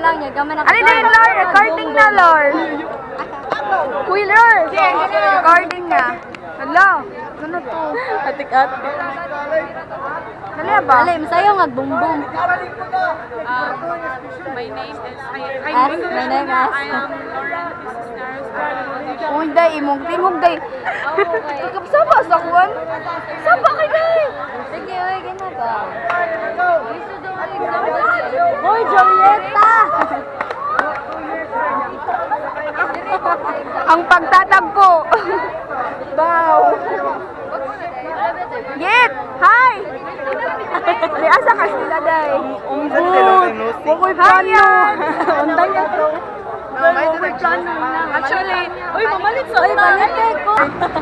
lang niya, gaman ako. Ano din, Lord? Recording na, Lord. Uy, Lord. Recording na. Hala, ano to? Atik-atik. Dali ba? Dali, masayo nga, bumbong. My name is My name is I am Lauren. This is Naras. Uy, day, imong tingog, day. Saba sa kuwan? Saba kay day. Sige, uy, gina ba? Uy, Julieta! Ang pagtatagpo. Bow. Git! Hi! Di asa ka sila, day. Bukoy plano. Unday na to. Bukoy plano. Actually, uy, mamalit sa ko.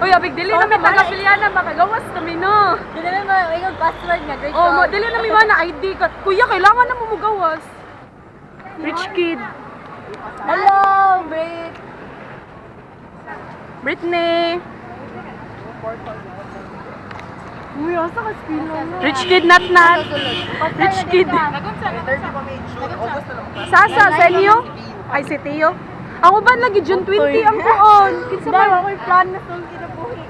Uy, abig dili namin taga-Piliana, makagawas kami no. Hindi naman mo, yung password nga, grade Oh, ko. dili namin mana ID ka. Kuya, kailangan na mo mugawas. Rich kid. Hello, Brit. Britney. Uy, asa ka sila na. Rich kid, not. Rich kid. Sasa, sa inyo? Ay, si Tio. Ako ba lagi June 20 ang kuon? Kinsa Day, ba? ako'y plan na itong kinabuhi.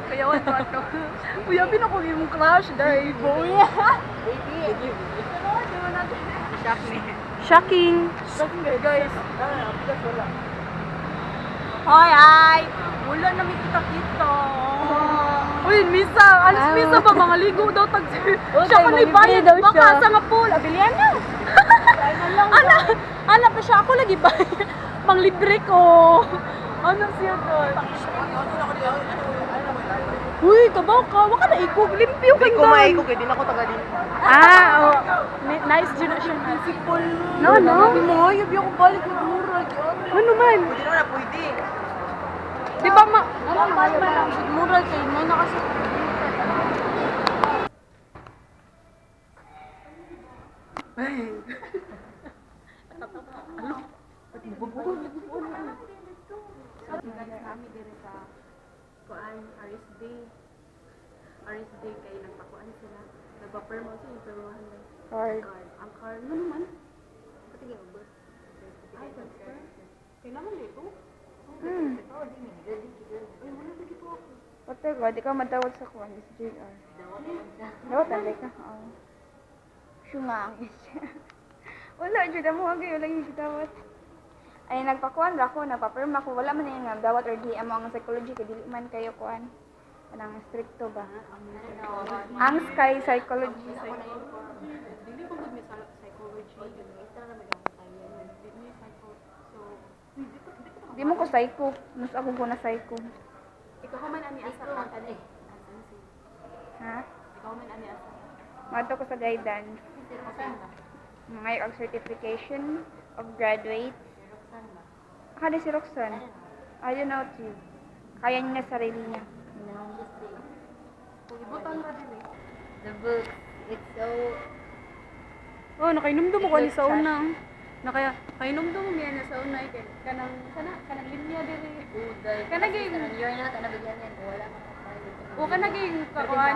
Kaya wala to. Kuya, pinako yung crush, dahil boy. Shocking. Guys. Hoy, ay! Wala na may kita-kita. Uy, Misa! Alas Misa ba? Mga ligo daw. Siya pa naibayad. daw siya. Baka sa nga pool. Abilihan na. Ana pa siya. Ako lagi ba? Panglibre ko. Ano siya doon? Uy, kabaw ka. Waka na ikog. Limpyo ka Hindi ko maiko kaya din ako tagalin. Oh. Nice dyan na siyang principal. No. Mo, yabi ako balik ng mura. Ano man? Pwede naman na pwede. Di ba Ano man lang, mura kayo. May nakasot. Kami dire sa kuan RSD. RSD kay nagpakuan sila. Nagpa-permo sa permohan lang. Card. Ang card mo naman. Patigil mo, birth. Ay, transfer. Kailangan dito. Pati ko, di ka matawag sa kuwan. Is JR. Dawat, tanday ka. Oo. Sumangis siya. Wala, dyan mo hanggang yung lagi kitawat. Ay, nagpakuan ra ko, nagpa-perm ako. Wala man yung dawat or di amo ang psychology. Kaya dili man kayo kuan. Anang stricto ba? Ang sky psychology. Dili ko gud mi sa psychology. Ito na magamo tayo. Dili psycho. So, Di mo ko psycho. Mas ako ko na psycho. ikaw man ani asa ka kani. Ha? Ikaw man ani asa. Mato ko sa guidance. Mga yung certification of graduate. Kada si Roxanne. I don't know too. Kaya niya na sarili niya. Ibutan ra dili. The book, it's so... Oh, nakainumdum ako ni sa una. Kainomdum mo miya na sa una kay kanang linya diri. Kanang You're not nabigyan yan. Wala ka o kanaging kakuan.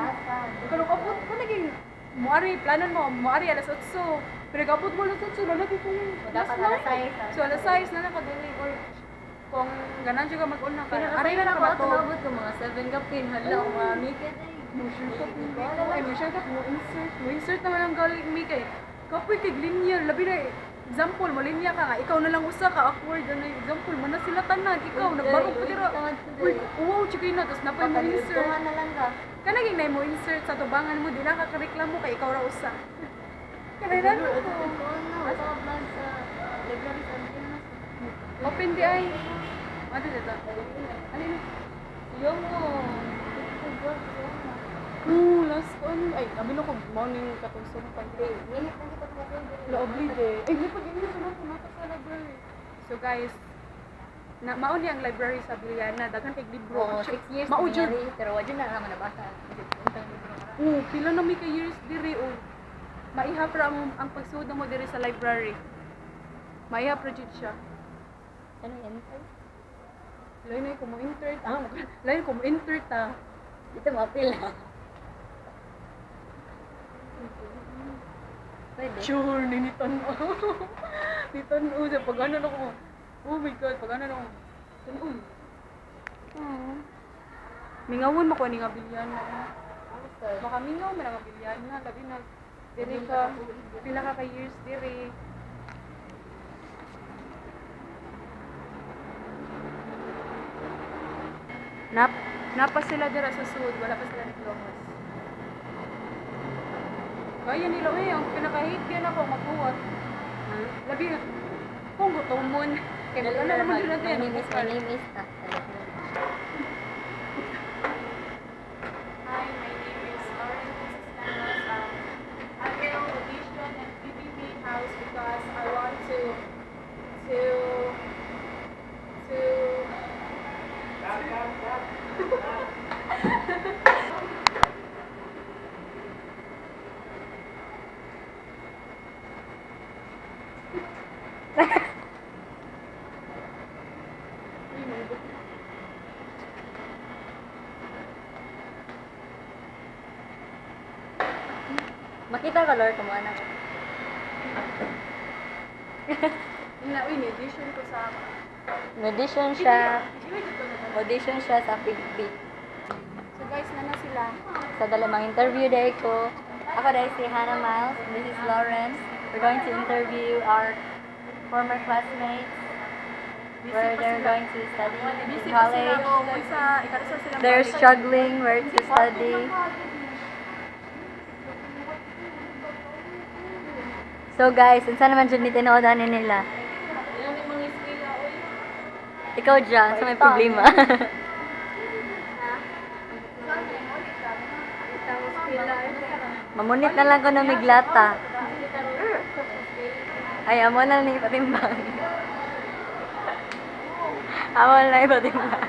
Kanang kaput kanaging muari planon mo muari alas 8. Pero kaput mo alas 8 na lagi kung dapat alas 6. So alas 6 na nakadili or kung ganan siya ka mag-una ka. Aray na ako nakabato. tumabot ko mga 7 kapin. Hala, umami ka day. Ay, mo insert naman ang galing mi kay. Kapoy kay linya labi na example mo linya ka nga ikaw na lang usa ka awkward ano example mo na sila tanan ikaw nagbarog pa dira. Uy, wow chikay na tas napay mo insert. Tuhan na lang ka. Kanaging na mo insert sa tubangan mo di na kakareklamo kay ikaw ra usa. Kanay na Asa ka vlog sa library sa Pilipinas. open di ay. Ano dito? Ano yun? Yung mo. Last one. Ay, sabi ko morning katong sumpay. Lovely day. Ay, lipag yun yung sunod sa library. So guys, mao ni ang library sa Biliana, daghan kay libro. Oo, 6 years Mao na jud. nangyari, pero wala na naman nabasa. Pila na mi kay years diri o. Maihap ra ang pagsuod mo diri sa library. Maihap ra jud siya. Ano yan? Lain ko mo insert. Lain ko mo insert ta. Dito mapil. Pwede. Sure, ninitan mo. Nitan mo. Sa pag-ano na ko. Oh my God, pag-ano na ko. Tunon. Mingawon mo ko ni nga bilyan na. Baka mingaw mo na nga bilyan na. Labi na. Diri ka. Pila ka ka years diri. Napa sila dira sa sud. Wala pa sila naglomas. Kaya nila ang pinaka-hate yan ako magbuhat. Labi na. Kung gutomon. Kaya wala naman yun natin. My name is Hi, my name is Lauren. This is Nanas. I will audition at PBB House because I want to Makita ka, Lord, kung ano. in-audition ko sa Audition siya sa PBB. So guys, nana sila. Sa dalamang interview day ko. Ako dahil si Hannah Miles. This is Lawrence. We're going to interview our former classmates where they're going to study in Busy pa sila college. ko. Kaysa, ikarasa sila. They're struggling where to study. So guys, unsa naman dyan ni tinoodan nila? Ikaw dyan, sa may problema. Mamunit na lang ko na miglata. Ay, amo na ni patimbang. Amo na ni patimbang.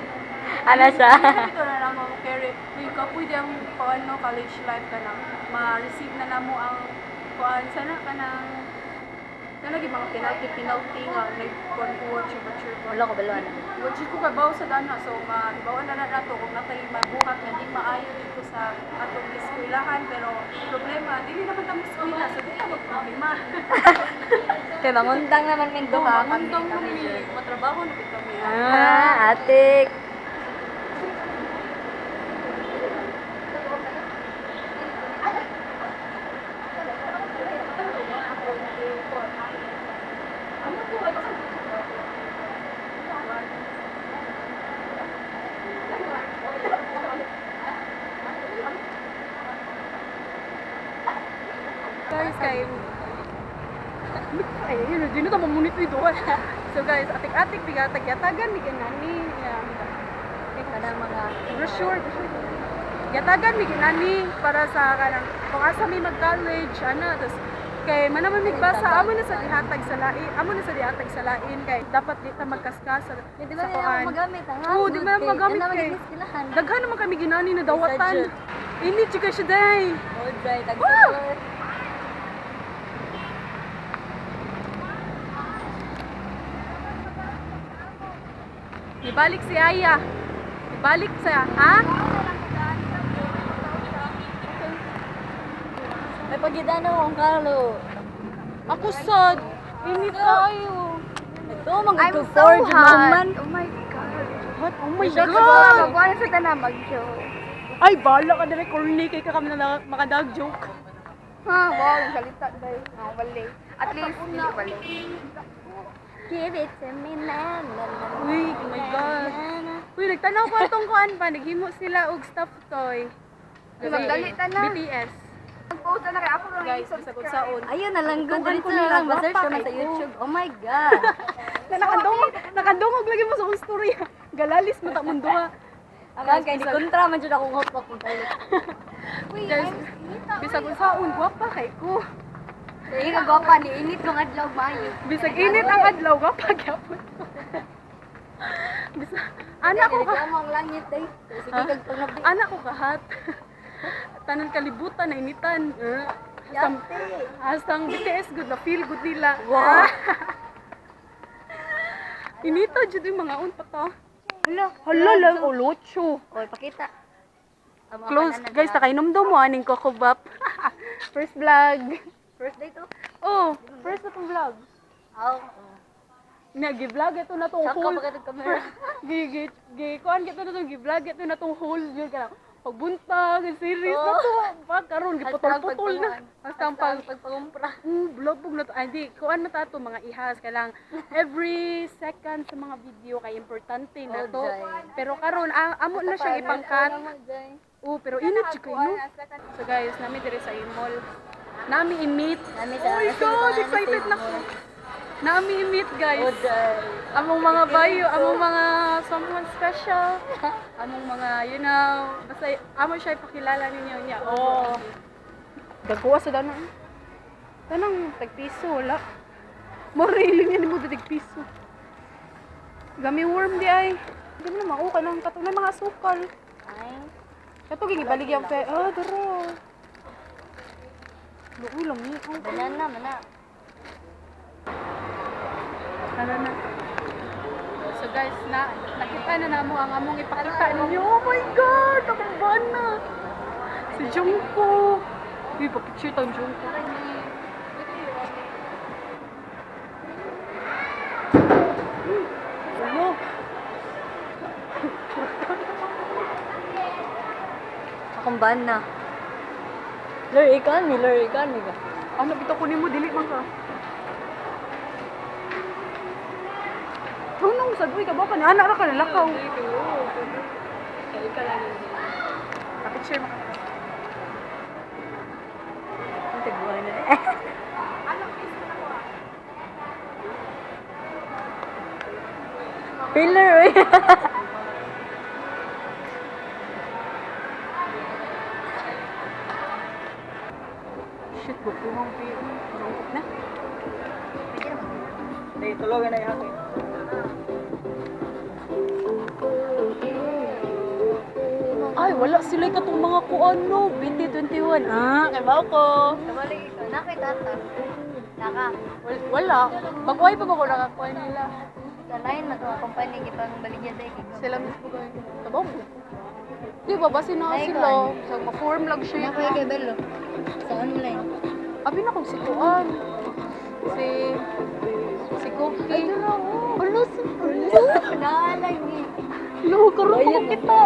Ano siya? Ito na lang mo carry. May kapoy di ang paano college life ka na. Ma-receive na namo ang kuan sana ka ng lagi mga penalty nga nag-kuan ko watch mature ko. Wala ko balon. Watch ko kabaw sa dana so mahibawan na nato kung natay mabuhat nga di maayo dito sa atong eskwelahan pero problema dili naman ta eskwela so di na problema. Kay mangundang naman ming duha kami. Mangundang kami matrabaho na pud kami. Atik. Guys, ay, yun, di na ito mamunit ito. So guys, atik-atik, yatagan ni Ginani. Kada mga Brochure. Yatagan ni Ginani para sa kanang kung asa may mag-college, tapos kay manaman migbasa, amo na sa dihatag sa lain, kay dapat di ta magkaskas sa di ba nila magamit ang Oo, di ba magamit kay. Daghan naman kami Ginani na dawatan. Init chika siya day. Oh, dry tagtulor. Ibalik si Aya. Ibalik siya, ha? May pagidano ang Carlo. Ako sad. Init tayo. Ito, mga I'm to so forge hot. moment. Oh my God. What? Oh my Show ko God! magkuha na sa tanan mag-show. Ay, bala ka na rin. Corny kay ka kami na makadag joke. Ha, wow, salita tayo. Balik. At least, hindi balik. Give it to me, na, na, na, Uy, oh my God. na. Uy, nagtanaw ko itong kuan pa. Naghimo sila og stuffed toy. Magdali ta na. BTS. Nag-post na kay ako lang. Guys, bisag unsaon. Ayun na lang, Tugan dito ko na nila, lang. Ba-search gwapa naman sa kay ko. YouTube. Oh my God. Nakadungog lagi mo sa akong story. Galalis mo ta mundo ha. Ang kaya ni kontra man dyan akong hotpot kung tayo. Guys, bisag unsaon gwapa kay ko. Sige ka gwapa ni init ng adlaw mayo. Bisag init ang adlaw gwapa gyapon. Bisag anak ko ka. Reklamo ang langit eh. Sige kag pangnabi. Anak ko kahat. Tanan kalibutan na initan. Hastang BTS good na feel good nila. Wow. Inita jud yung mga un pa to. Hala. Hala lang o locho. Oy, pakita. Close, guys, nakainom-dom mo aning kokobap. First vlog. First day to? Oh, first na tong vlog. Oh. Nag-vlog ito na tong Saka whole. ba ka camera? Kuan kita na tong gi-vlog ito na tong whole yun kana. Pagbuntag, series na to. Pag karon giputol-putol na. Hasta ang pagpagumpra. vlog na to. Ay, di, kuan na tato mga ihas kailang every second sa mga video kay importante na to. Pero karon amo na siya ipangkat. Pero init siya kayo. So guys, nami dire sa mall. Nami i-meet. Oh my gosh, excited na ko. Nami i-meet guys. Among mga bayo, among mga someone special. Among mga, you know, basta amo siya ipakilala ninyo niya. Oh. Gagawa sa danang. Tanang tagpiso, wala. Morailing yan mo tagpiso. Gami worm di ay. Hindi mo na mauka ng katunay mga asukal. Ay. Kato gibalig yung pe. Oh, daro. Luoy lang ni. Banana, mana. Tara na. So guys, nakita na namo ang among ipakita ninyo. Oh my God! Akong bana! Si Jungkook! Uy, pa-picture tayong Jungkook. Ano? Akong ban na. Lur, ikan mi ba? Ano, bito kunin mo, dili man ka. Tunong sa duwi ka ba ka na? Anak na ka nalakaw. Pa-picture mo ka. Ang tagbuhay na. Filler, uy. Shit, bukumang piyo. Jungkook na. Hindi, tulogan na yung Ay, wala sila katong mga kuano. 2021. Kabaw ko. Kabalik ikaw. Nakita ta. Naka. Wala. Bagway pa ba ko nakakuha nila? Sa line na to, ang company, ipang baligyan tayo. Sila mismo ko. Kabaw ko. Di ba, basin na Ay, sila. kuan. So, ma-form lang siya. Nakuya kay Bello. Sa online. Abi na kong si Kuan. Si Cookie. Ano sa naalay ni. Lo, karoon ko kita.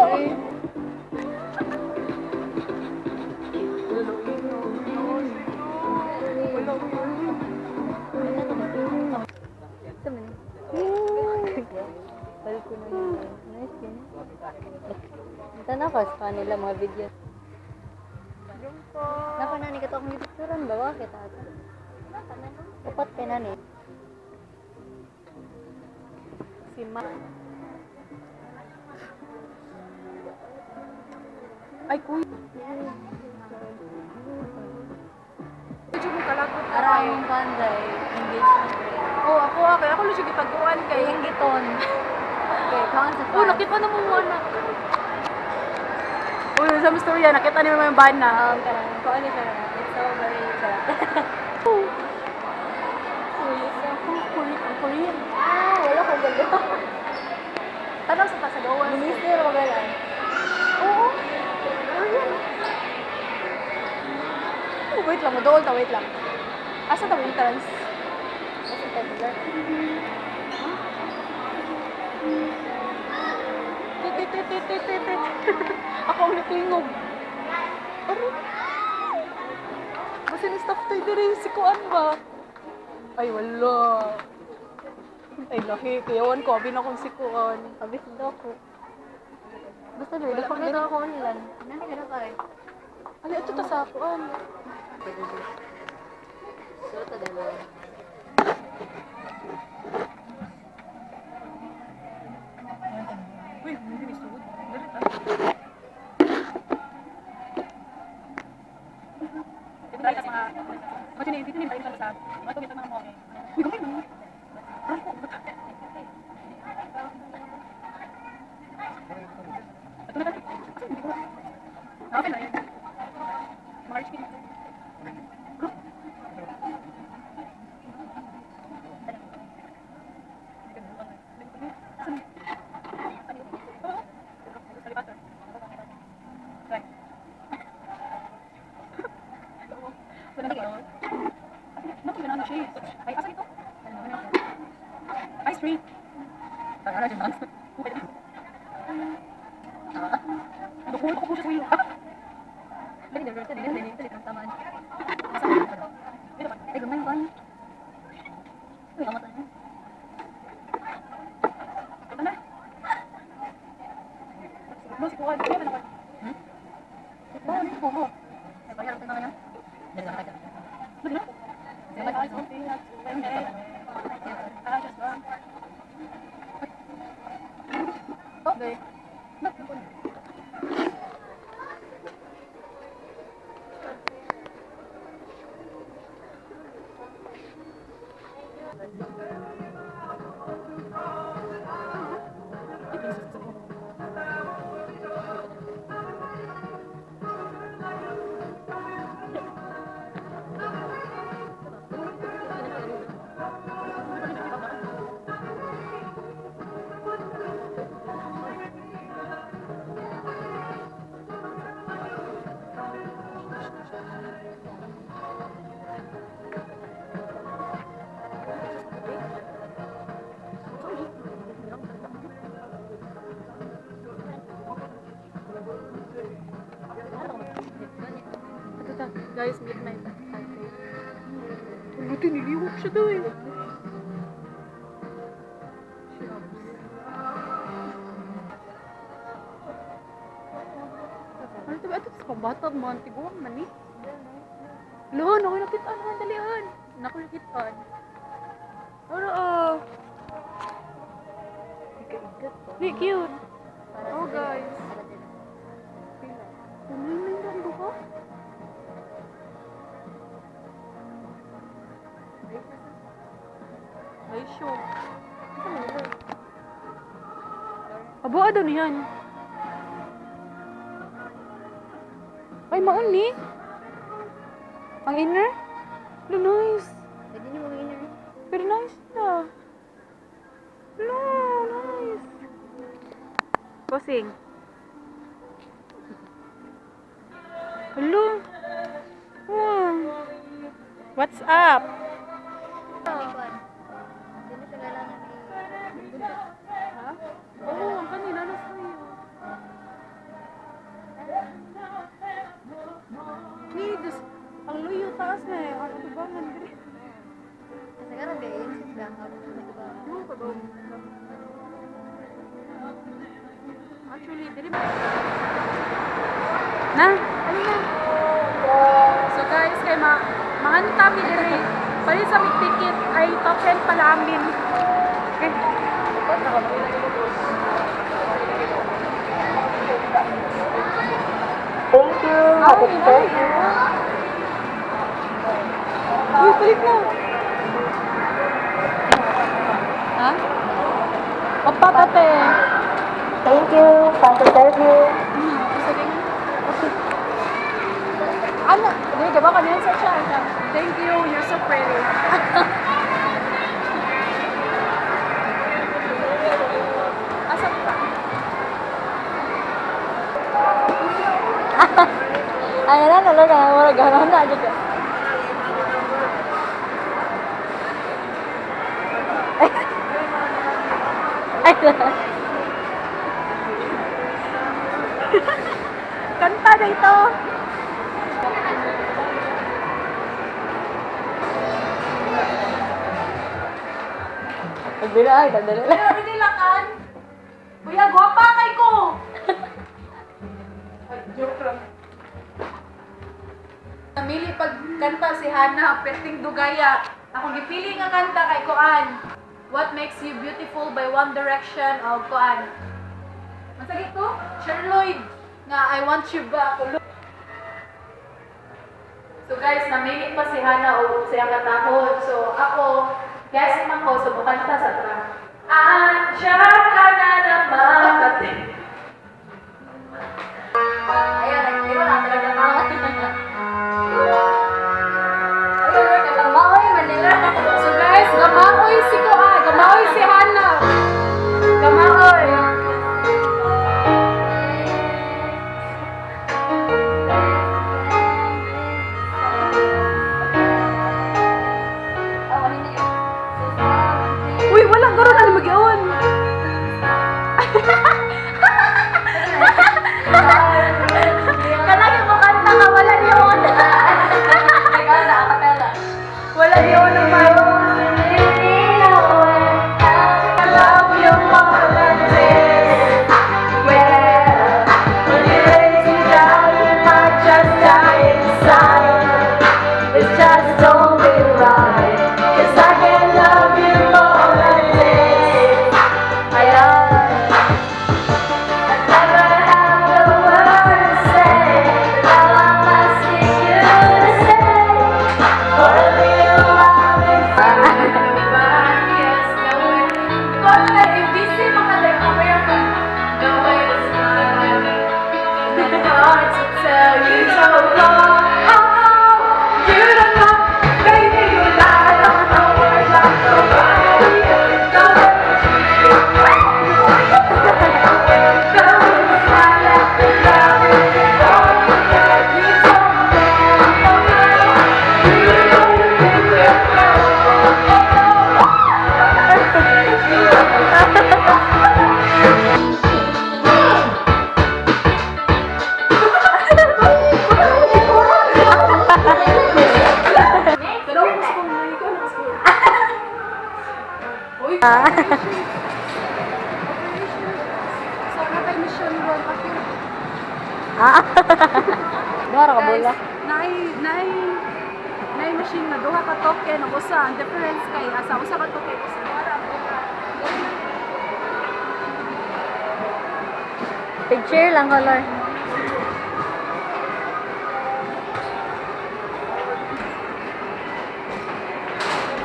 Balik ko na yun. Nice yun. Ito na ko sa kanila mga video. Napanani ka to akong gipicturan ba? Bakit ata? Upat ka na ni. Si Ma. Ay, kuy. Medyo mo kalagot na Ara tayo. yung kanday. Engagement ring. Oh, ako kaya ako lang siya gitaguan kay. Kayong giton. Okay, kawan sa Oh, nakita na mo mo na. Oh, sa storya, nakita niyo naman yung bana. Karang, kung ano siya na. It's so very sarap. Korean. Wala kong galo. Tanong sa tasagawan. Minister o gala. Oo. Korean. Oh, wait lang, doon ta, wait lang. Asa ta entrance? Kasi tagular. Tit. Ako ang natingog. Basta ni staff tayo din si Kuan ba? Ay, wala. Ay, lahi. Kayawan ko, abin akong si Kuan. Abis daw ko. Basta doon, dapat na daw ako online. Nani ka na pa rin? Ano, ito ta sa Kuan. Pwede doon. So, ito dalawa. Uy, hindi ni sugod. Dalit ah. Ito tayo sa mga... Kasi dito nila tayo sa... Mga tumita mga mga... Uy, gamay mo. Rangko. Ito na tayo. Okay na yun. March kini. Right. Guys, meet my ate. Buti niliwag siya daw eh. Ano ito ba? Ito sa pambata mo. Tiguang man eh. Lohan, ako nakitaan. Dalihan. Nakulikitaan. Ano ah? Hindi, cute. Oh guys. Pumiling lang ba ka? Ay, show. Abo, ano niyan? Ay, maon ni? Ang inner? Lo, nice. Pwede niyo mag-inner. Pero nice na. Lo, nice. Bossing. Hello. Wow. What's up? Hindi siya kailangan Ha? Oo, ang kanina na sa'yo. Need, ang luyo taas na eh. Ang tubangan din. Kasi nga rin kayo, insist lang ako. Oo, pag-o. Actually, dili ba? Na? Ano na? So guys, kay mahanta mi diri. Pali sa may ticket ay top 10 pala amin. Okay. Thank you. Happy birthday. Uy, balik na. Ha? Opa, tate. Thank you. Happy birthday. Ano? Hindi, diba kanina sa siya? Thank you, you're so pretty. Asap ka? Ay, na talaga. Wala gano'n na. Dito. Ay, Kanta na ito. Nagbira ay, dandali lang. Pero nilakan. Kuya, gwapa kay ko. Ay, joke lang. Namili pag kanta si Hana, Perting Dugaya. Akong gipili nga kanta kay Koan. What Makes You Beautiful by One Direction o Koan. Masagit ko? Sherloid. Nga, I Want You Back. So guys, namili pa si Hana o siyang katahod. So ako, guys, man ko, subukan ta sa tra. Andiyan ka na naman. Ayun, nagbira na talaga ako. Ayun, nagkamaoy, Manila. So guys, gamaoy si Koan. Gamaoy si Hana. Gamaoy. Uy, walang garo na mag-ion. Ah. Duha ra ka bola. Naay machine na duha ka token ug usa ang difference kay asa usa ka token usa duha ra ang bola. Picture lang color.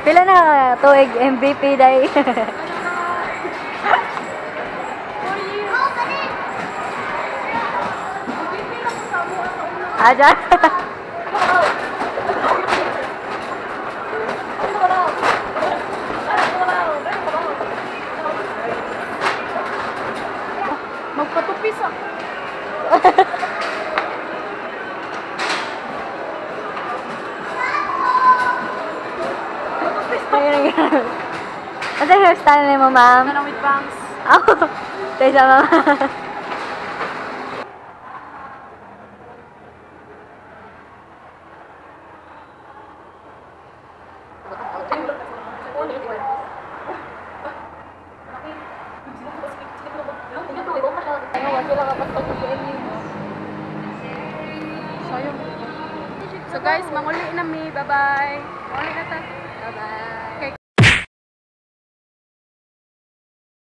Pila na tuig MVP dai. 4 years. MVP na ko sa mo sa una. Aja. Magpatupis ah. Ano yung hairstyle ni mo, ma'am? Ganang with bangs. Oh, tayo sa mama. So guys, manguli na mi. Bye-bye. Manguli na ta. Bye-bye.